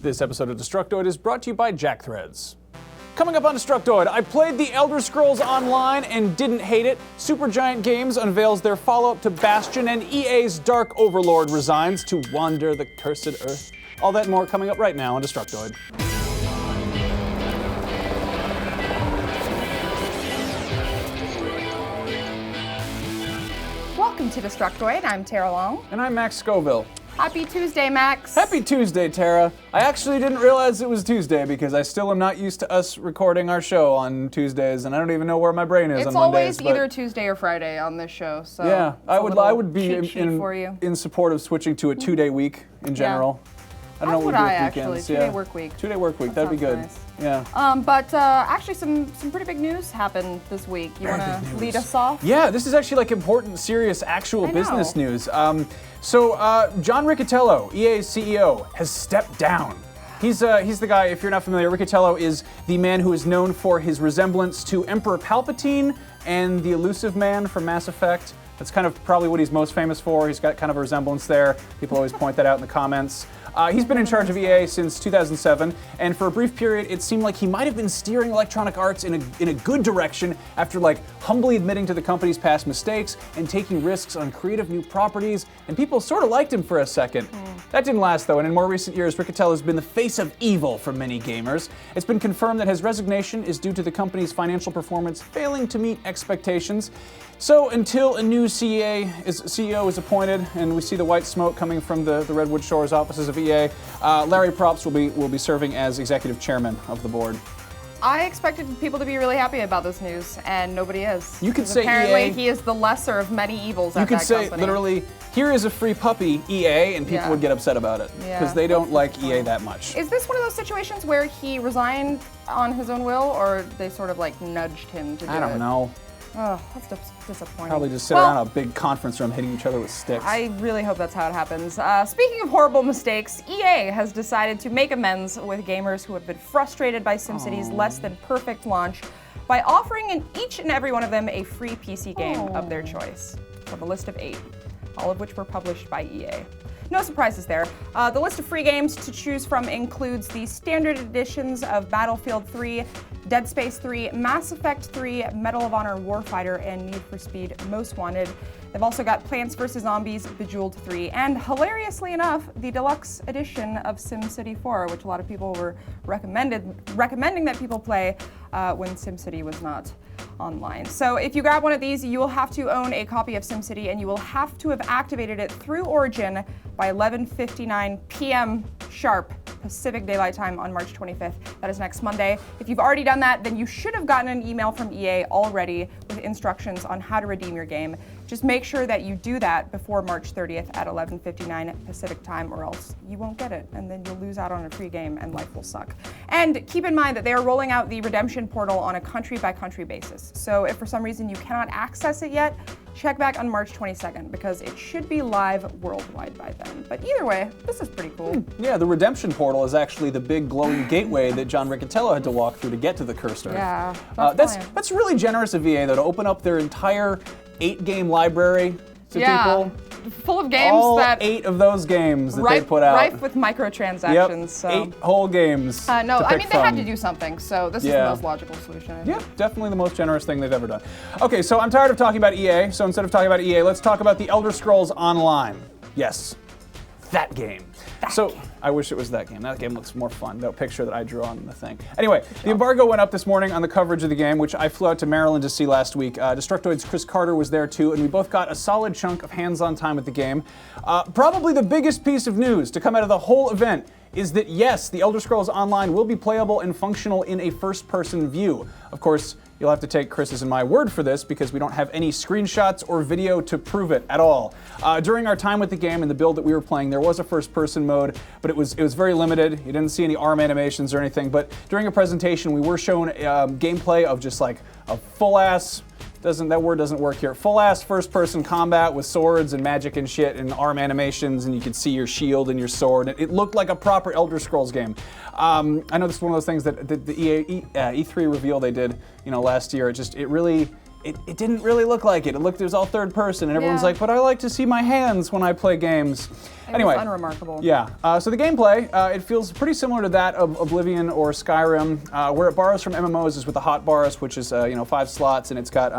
This episode of Destructoid is brought to you by Jackthreads. Coming up on Destructoid, I played the Elder Scrolls Online and didn't hate it. Supergiant Games unveils their follow-up to Bastion, and EA's Dark Overlord resigns to wander the cursed earth. All that and more coming up right now on Destructoid. Welcome to Destructoid. I'm Tara Long. And I'm Max Scoville. Happy Tuesday, Max. Happy Tuesday, Tara. I actually didn't realize it was Tuesday because I still am not used to us recording our show on Tuesdays, and I don't even know where my brain is on Mondays. It's always either Tuesday or Friday on this show, so yeah, I would be in support of switching to a 2-day week in general. Yeah. I don't know what we do with weekends. Two-day work week. 2-day work week. That'd be good. Nice. Yeah. But actually, some pretty big news happened this week. You want to lead us off? Yeah, this is actually like important, serious, actual business news. So John Riccitiello, EA's CEO, has stepped down. He's the guy, if you're not familiar, Riccitiello is the man who is known for his resemblance to Emperor Palpatine and the Elusive Man from Mass Effect. That's kind of probably what he's most famous for. He's got kind of a resemblance there. People always point that out in the comments. He's been in charge of EA since 2007, and for a brief period, it seemed like he might have been steering Electronic Arts in a good direction after humbly admitting to the company's past mistakes and taking risks on creative new properties, and people sort of liked him for a second. That didn't last, though, and in more recent years, Riccitiello has been the face of evil for many gamers. It's been confirmed that his resignation is due to the company's financial performance failing to meet expectations. So until a new CEO is appointed and we see the white smoke coming from the Redwood Shores offices of EA, Larry Props will be serving as executive chairman of the board. I expected people to be really happy about this news, and nobody is. You could say apparently EA, he is the lesser of many evils at that company. You could say, literally, here is a free puppy, EA, and people would get upset about it, because they don't like EA that much. Is this one of those situations where he resigned on his own will, or they sort of nudged him to do it? I don't know. Oh, that's disappointing. Probably just sit around a big conference room hitting each other with sticks. I really hope that's how it happens. Speaking of horrible mistakes, EA has decided to make amends with gamers who have been frustrated by SimCity's less than perfect launch by offering each and every one of them a free PC game of their choice from a list of 8, all of which were published by EA. No surprises there. The list of free games to choose from includes the standard editions of Battlefield 3, Dead Space 3, Mass Effect 3, Medal of Honor Warfighter, and Need for Speed Most Wanted. They've also got Plants vs. Zombies, Bejeweled 3, and hilariously enough, the deluxe edition of SimCity 4, which a lot of people were recommending that people play when SimCity was not online. So if you grab one of these, you will have to own a copy of SimCity, and you will have to have activated it through Origin by 11:59 p.m. sharp Pacific Daylight Time on March 25th. That is next Monday. If you've already done that, then you should have gotten an email from EA already with instructions on how to redeem your game. Just make sure that you do that before March 30th at 11:59 Pacific Time, or else you won't get it, and then you'll lose out on a free game, and life will suck. And keep in mind that they are rolling out the redemption portal on a country-by-country basis. So if for some reason you cannot access it yet, check back on March 22nd, because it should be live worldwide by then. But either way, this is pretty cool. Yeah, the redemption portal is actually the big glowing gateway that John Riccitiello had to walk through to get to the cursed earth. Yeah, that's really generous of EA, though, to open up their entire 8-game library to people. Full of games all that 8 of those games that they put out. Rife with microtransactions. Yep, so. 8 whole games. No, to I pick mean, they had from. to do something, so this is the most logical solution, I think. Yeah, definitely the most generous thing they've ever done. Okay, so I'm tired of talking about EA, so instead of talking about EA, let's talk about the Elder Scrolls Online. Yes, that game. I wish it was that game. That game looks more fun, that picture that I drew on the thing. Anyway, the embargo went up this morning on the coverage of the game, which I flew out to Maryland to see last week. Destructoid's Chris Carter was there too, and we both got a solid chunk of hands-on time with the game. Probably the biggest piece of news to come out of the whole event is that yes, the Elder Scrolls Online will be playable and functional in a first-person view. Of course, you'll have to take Chris's and my word for this because we don't have any screenshots or video to prove it at all. During our time with the game and the build that we were playing, there was a first-person mode, but it was very limited. You didn't see any arm animations or anything, but during a presentation, we were shown gameplay of just like a full-ass, that word doesn't work here, full-ass first-person combat with swords and magic and shit and arm animations, and you could see your shield and your sword. It looked like a proper Elder Scrolls game. I know this is one of those things that the E3 reveal they did, last year. It really it didn't really look like it. It was all third person, and everyone's Yeah. like, but I like to see my hands when I play games. Anyway, was unremarkable. Yeah. So the gameplay, it feels pretty similar to that of Oblivion or Skyrim. Where it borrows from MMOs is with the hotbars, which is 5 slots, and it's got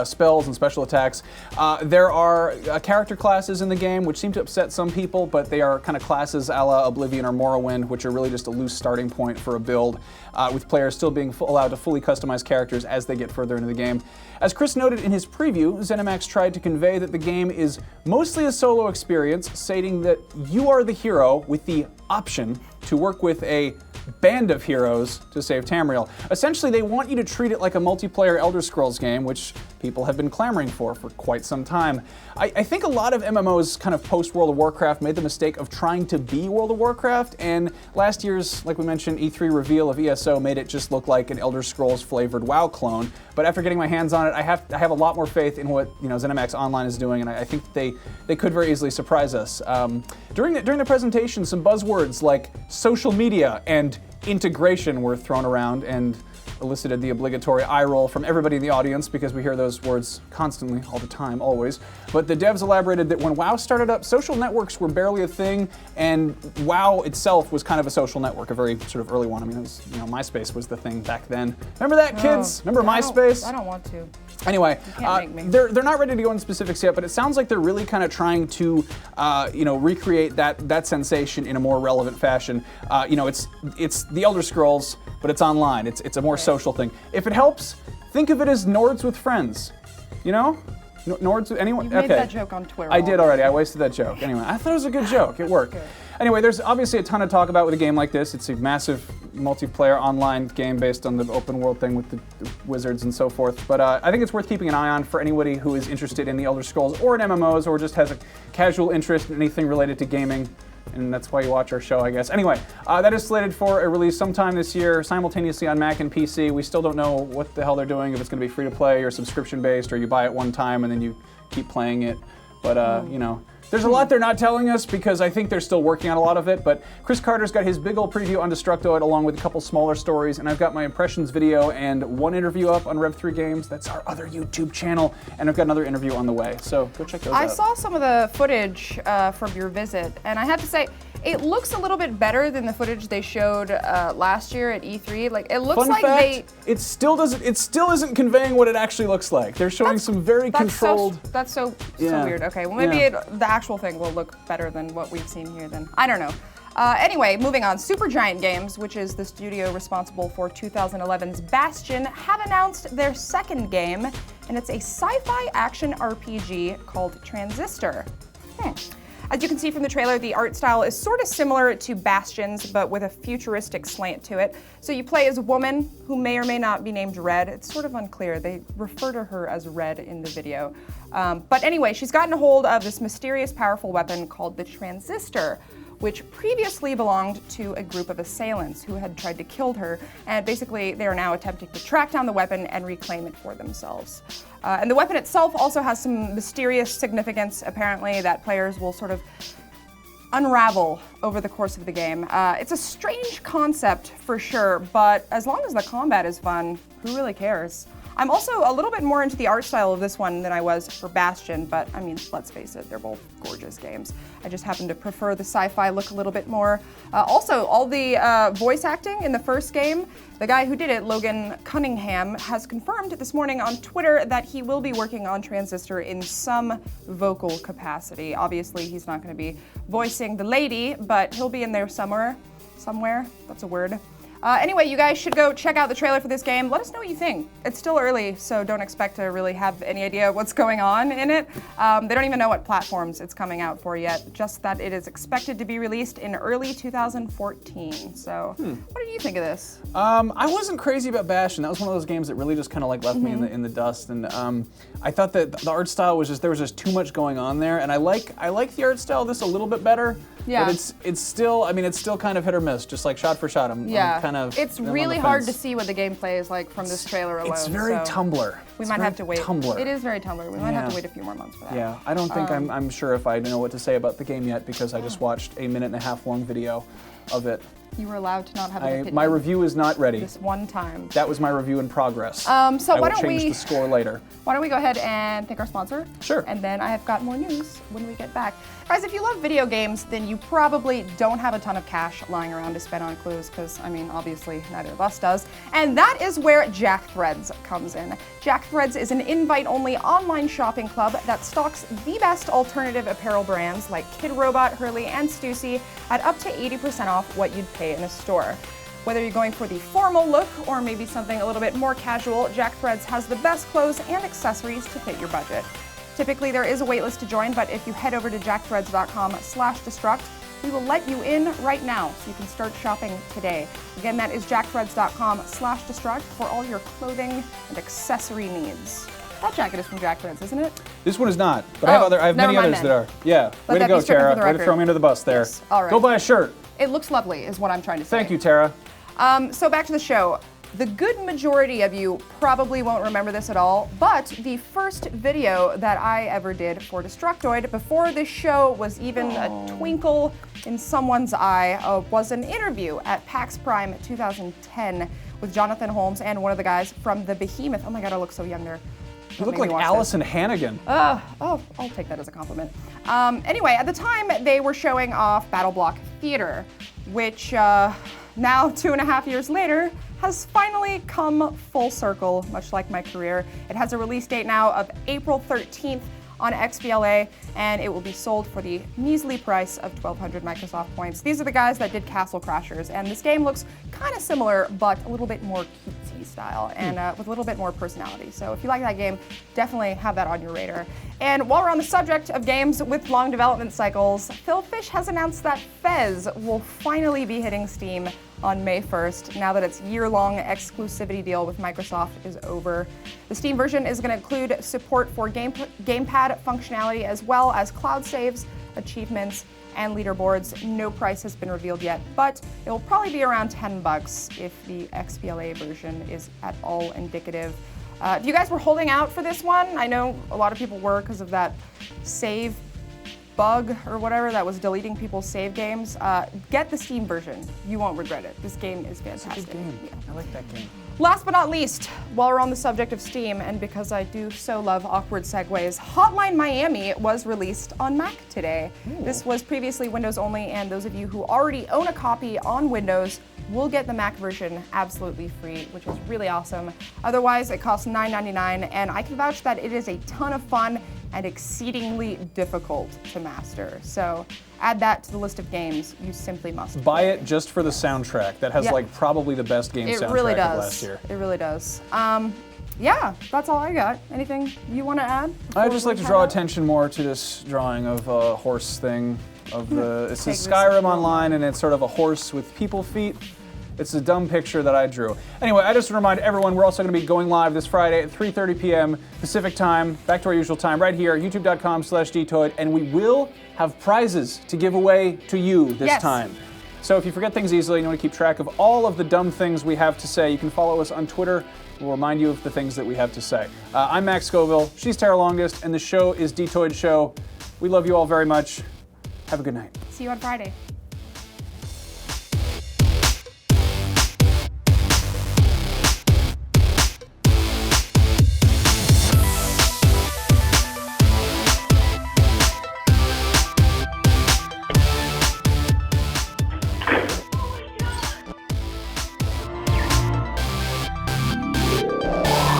spells and special attacks. There are character classes in the game which seem to upset some people, but they are kind of classes a la Oblivion or Morrowind, which are really just a loose starting point for a build, with players still being allowed to fully customize characters as they get further into the game. As Chris noted in his preview, ZeniMax tried to convey that the game is mostly a solo experience, stating that you are the hero with the option to work with a band of heroes to save Tamriel. Essentially, they want you to treat it like a multiplayer Elder Scrolls game, which people have been clamoring for quite some time. I think a lot of MMOs kind of post-World of Warcraft made the mistake of trying to be World of Warcraft, and last year's, like we mentioned, E3 reveal of ESO made it just look like an Elder Scrolls flavored WoW clone. But after getting my hands on it, I have a lot more faith in what ZeniMax Online is doing, and I think they could very easily surprise us. During the presentation, some buzzwords like social media and integration were thrown around and elicited the obligatory eye roll from everybody in the audience, because we hear those words constantly, all the time, always. But the devs elaborated that when WoW started up, social networks were barely a thing, and WoW itself was kind of a social network, a very sort of early one. I mean, it was, MySpace was the thing back then. Remember that, kids? Remember MySpace? I don't want to. Anyway, Can't make me. they're not ready to go into specifics yet, but it sounds like they're really kind of trying to, recreate that sensation in a more relevant fashion. It's the Elder Scrolls, but it's online. It's a more social thing. If it helps, think of it as Nords with friends. Nords with anyone. You made that joke on Twitter. I did already. I wasted that joke. Anyway, I thought it was a good joke. It worked. Good. Anyway, there's obviously a ton to talk about with a game like this. It's a massive multiplayer online game based on the open world thing with the wizards and so forth. But I think it's worth keeping an eye on for anybody who is interested in the Elder Scrolls or in MMOs, or just has a casual interest in anything related to gaming. And that's why you watch our show, I guess. Anyway, that is slated for a release sometime this year, simultaneously on Mac and PC. We still don't know what the hell they're doing, if it's going to be free to play or subscription-based, or you buy it one time and then you keep playing it. But, there's a lot they're not telling us, because I think they're still working on a lot of it. But Chris Carter's got his big old preview on Destructoid, along with a couple smaller stories, and I've got my impressions video and one interview up on Rev3 Games. That's our other YouTube channel, and I've got another interview on the way. So go check those out. I saw some of the footage from your visit, and I have to say, it looks a little bit better than the footage they showed last year at E3. Like, it looks Fun like fact, it still isn't conveying what it actually looks like. They're showing some very controlled. That's so Yeah. weird. Okay, well maybe the actual thing will look better than what we've seen here then. I don't know. Anyway, moving on. Supergiant Games, which is the studio responsible for 2011's Bastion, have announced their second game, and it's a sci-fi action RPG called Transistor. As you can see from the trailer, the art style is sort of similar to Bastion's, but with a futuristic slant to it. So you play as a woman who may or may not be named Red. It's sort of unclear. They refer to her as Red in the video. But anyway, she's gotten a hold of this mysterious, powerful weapon called the Transistor, which previously belonged to a group of assailants who had tried to kill her, and basically they are now attempting to track down the weapon and reclaim it for themselves. And the weapon itself also has some mysterious significance, apparently, that players will sort of unravel over the course of the game. It's a strange concept for sure, but as long as the combat is fun, who really cares? I'm also a little bit more into the art style of this one than I was for Bastion, but I mean, let's face it, they're both gorgeous games. I just happen to prefer the sci-fi look a little bit more. Also, all the voice acting in the first game, the guy who did it, Logan Cunningham, has confirmed this morning on Twitter that he will be working on Transistor in some vocal capacity. Obviously, he's not going to be voicing the lady, but he'll be in there somewhere. Somewhere, that's a word. Anyway, you guys should go check out the trailer for this game. Let us know what you think. It's still early, so don't expect to really have any idea what's going on in it. They don't even know what platforms it's coming out for yet, just that it is expected to be released in early 2014. So, what did you think of this? I wasn't crazy about Bastion. That was one of those games that really just kind of like left me in the dust. And I thought that the art style was just, there was just too much going on there. And I like the art style of this a little bit better. Yeah. But it's still, I mean, it's still kind of hit or miss, just like shot for shot. I'm kind of. It's really hard to see what the gameplay is like from this trailer alone. It's very Tumblr. We might have to wait. Tumblr. It is very Tumblr. We might have to wait a few more months for that. Yeah, I don't think I'm sure if I know what to say about the game yet, because I just watched a 1.5-minute long video. of it. You were allowed to not have an opinion. My review is not ready. This one time. That was my review in progress. So I why will don't change the score later. Why don't we go ahead and thank our sponsor? Sure. And then I have got more news when we get back. Guys, if you love video games, then you probably don't have a ton of cash lying around to spend on clues, because, I mean, obviously neither of us does. And that is where Jack Threads comes in. Jack Threads is an invite-only online shopping club that stocks the best alternative apparel brands like Kid Robot, Hurley, and Stussy at up to 80% off what you'd pay in a store. Whether you're going for the formal look or maybe something a little bit more casual, Jack Threads has the best clothes and accessories to fit your budget. Typically, there is a waitlist to join, but if you head over to jackthreads.com/destruct, we will let you in right now, so you can start shopping today. Again, that is jackthreads.com/destruct for all your clothing and accessory needs. That jacket is from Jack Threads, isn't it? This one is not, but I have many others that are. Yeah, way to go, Tara. Way to throw me under the bus there. Yes. All right. Go buy a shirt. It looks lovely, is what I'm trying to say. Thank you, Tara. So back to the show. The good majority of you probably won't remember this at all, but the first video that I ever did for Destructoid, before this show was even a twinkle in someone's eye, was an interview at PAX Prime 2010 with Jonathan Holmes and one of the guys from the Behemoth. Oh my god, I look so young there. You look like Allison Hannigan. I'll take that as a compliment. Anyway, at the time, they were showing off BattleBlock Theater, which now, 2.5 years later, has finally come full circle, much like my career. It has a release date now of April 13th on XBLA, and it will be sold for the measly price of 1,200 Microsoft points. These are the guys that did Castle Crashers, and this game looks kind of similar, but a little bit more cutesy style, and with a little bit more personality. So if you like that game, definitely have that on your radar. And while we're on the subject of games with long development cycles, Phil Fish has announced that Fez will finally be hitting Steam on May 1st, now that its year-long exclusivity deal with Microsoft is over. The Steam version is going to include support for gamepad functionality, as well as cloud saves, achievements, and leaderboards. No price has been revealed yet, but it will probably be around $10 if the XBLA version is at all indicative. If you guys were holding out for this one, I know a lot of people were because of that save bug or whatever that was deleting people's save games. Get the Steam version. You won't regret it. This game is fantastic. It's a good game. Yeah. I like that game. Last but not least, while we're on the subject of Steam, and because I do so love awkward segues, Hotline Miami was released on Mac today. Ooh. This was previously Windows only, and those of you who already own a copy on Windows will get the Mac version absolutely free, which is really awesome. Otherwise, it costs $9.99, and I can vouch that it is a ton of fun and exceedingly difficult to master. So add that to the list of games you simply must buy it just for the soundtrack. That has like probably the best game soundtrack really of last year. It really does. Yeah, that's all I got. Anything you want to add? I'd just like to draw attention more to this drawing of a horse thing. It's a Skyrim Online, and it's sort of a horse with people feet. It's a dumb picture that I drew. Anyway, I just want to remind everyone we're also going to be going live this Friday at 3:30 p.m. Pacific time, back to our usual time, right here, youtube.com/dtoid, and we will have prizes to give away to you this time. So if you forget things easily and you want to keep track of all of the dumb things we have to say, you can follow us on Twitter. We'll remind you of the things that we have to say. I'm Max Scoville, she's Tara Longest, and the show is Dtoid Show. We love you all very much. Have a good night. See you on Friday.